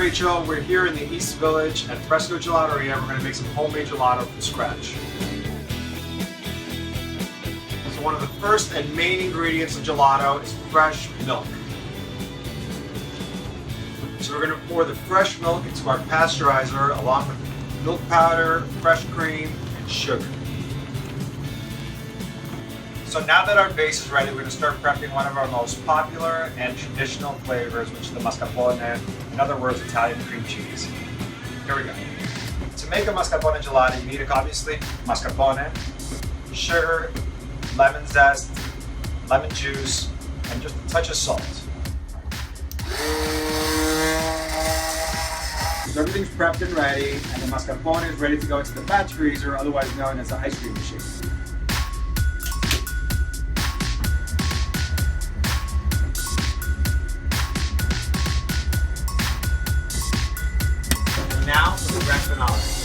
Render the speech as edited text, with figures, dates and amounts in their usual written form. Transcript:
Rachel. We're here in the East Village at Fresco Gelateria. We're going to make some homemade gelato from scratch. So one of the first and main ingredients of gelato is fresh milk. So we're going to pour the fresh milk into our pasteurizer along with milk powder, fresh cream, and sugar. So now that our base is ready, we're going to start prepping one of our most popular and traditional flavors, which is the mascarpone, in other words, Italian cream cheese. Here we go. To make a mascarpone gelato, you need obviously mascarpone, sugar, lemon zest, lemon juice, and just a touch of salt. So everything's prepped and ready, and the mascarpone is ready to go into the batch freezer, otherwise known as the ice cream machine. Now for the grand finale.